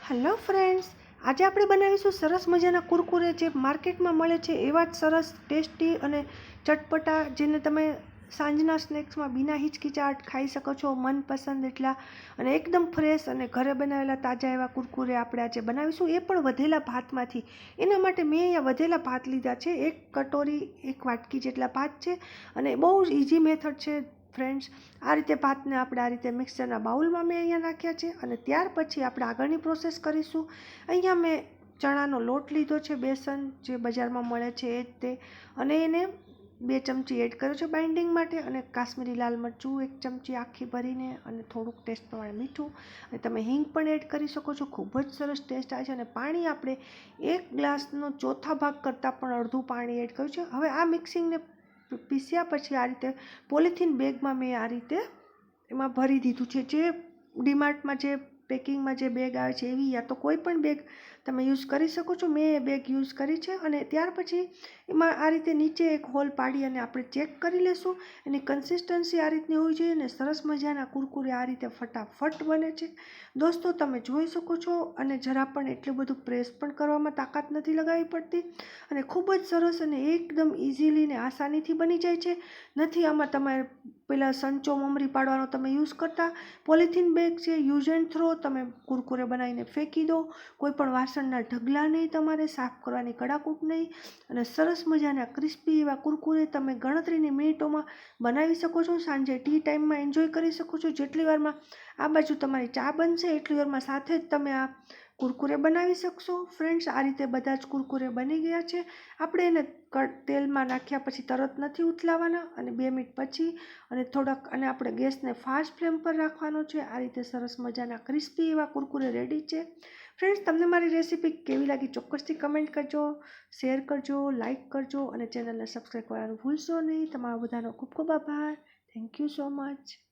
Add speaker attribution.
Speaker 1: Hello friends, આજે આપણે બનાવીશું સરસ મજાના કુરકુરે જે માર્કેટમાં મળે છે એવા જ સરસ ટેસ્ટી અને ચટપટા, જેને તમે સાંજના સ્નેક્સમાં બિના હિચકિચાટ ખાઈ શકો છો મનપસંદ એટલા, અને એકદમ ફ્રેશ અને ઘરે બનાવેલા તાજા એવા કુરકુરે આપણે આજે બનાવીશું, એ પણ વધેલા ભાતમાંથી. એના માટે મેં અહીંયા વધેલા ભાત લીધા છે, એક કટોરી એક વાટકી જેટલા ભાત છે, અને બહુ જ ઇઝી મેથડ છે ફ્રેન્ડ્સ. આ રીતે ભાતને આપણે આ રીતે મિક્સરના બાઉલમાં મેં અહીંયા નાખ્યા છે, અને ત્યાર પછી આપણે આગળની પ્રોસેસ કરીશું. અહીંયા મેં ચણાનો લોટ લીધો છે, બેસન જે બજારમાં મળે છે એ જ તે, અને એને 2 ચમચી એડ કર્યો છે બાઇન્ડિંગ માટે, અને કાશ્મીરી લાલ મરચું 1 ચમચી આખી ભરીને, અને થોડુંક ટેસ્ટ પ્રમાણે મીઠું, અને તમે હિંગ પણ એડ કરી શકો છો. ખૂબ જ સરસ ટેસ્ટ આવે છે. અને પાણી આપણે 1 ગ્લાસનો ચોથા ભાગ કરતાં પણ અડધું પાણી એડ કર્યું છે. હવે આ મિક્સિંગને પીસ્યા પછી આ રીતે પોલિથીન બેગમાં મેં આ રીતે એમાં ભરી દીધું છે. જે ડીમાર્ટમાં જે પેકિંગમાં જે બેગ આવે છે એવી, યા તો કોઈ પણ બેગ તમે યુઝ કરી શકો છો. મેં એ બેગ યુઝ કરી છે. અને ત્યાર પછી એમાં આ રીતે નીચે એક હોલ પાડી અને આપણે ચેક કરી લેશું. એની કન્સિસ્ટન્સી આ રીતની હોવી જોઈએ, અને સરસ મજાના કુરકુરે આ રીતે ફટાફટ બને છે દોસ્તો, તમે જોઈ શકો છો. અને જરા પણ એટલું બધું પ્રેસ પણ કરવામાં તાકાત નથી લગાવવી પડતી, અને ખૂબ જ સરસ અને એકદમ ઇઝીલી ને આસાનીથી બની જાય છે. નથી આમાં તમારે પેલા સંચો મમરી પાડવાનો તમે યુઝ કરતા. પોલિથીન બેગ છે, યુઝ એન્ડ થ્રો, તમે કુરકુરે બનાવીને ફેંકી દો. કોઈ પણ વાસણના ઢગલા નહીં, તમારે સાફ કરવાની કડાકૂટ નહીં, અને સરસ મજાના ક્રિસ્પી એવા કુરકુરે તમે ગણતરીની મિનિટોમાં બનાવી શકો છો. સાંજે ટી ટાઈમમાં એન્જોય કરી શકો છો. જેટલી વારમાં આ બાજુ તમારી ચા બનશે એટલી વારમાં સાથે જ તમે આ કુરકુરે બનાવી શકશો. ફ્રેન્ડ્સ, આ રીતે બધા જ કુરકુરે બની ગયા છે. આપણે એને તેલમાં નાખ્યા પછી તરત નથી ઉથલાવાના, અને 2 મિનિટ પછી, અને થોડાક, અને આપણે ગેસને ફાસ્ટ ફ્લેમ પર રાખવાનો છે. આ રીતે સરસ મજાના ક્રિસ્પી એવા કુરકુરે રેડી છે. ફ્રેન્ડ્સ, તમને મારી રેસીપી કેવી લાગી ચોક્કસથી કમેન્ટ કરજો, શેર કરજો, લાઇક કરજો, અને ચેનલને સબસ્ક્રાઈબ કરવાનું ભૂલશો નહીં. તમારા બધાનો ખૂબ ખૂબ આભાર. Thank you so much.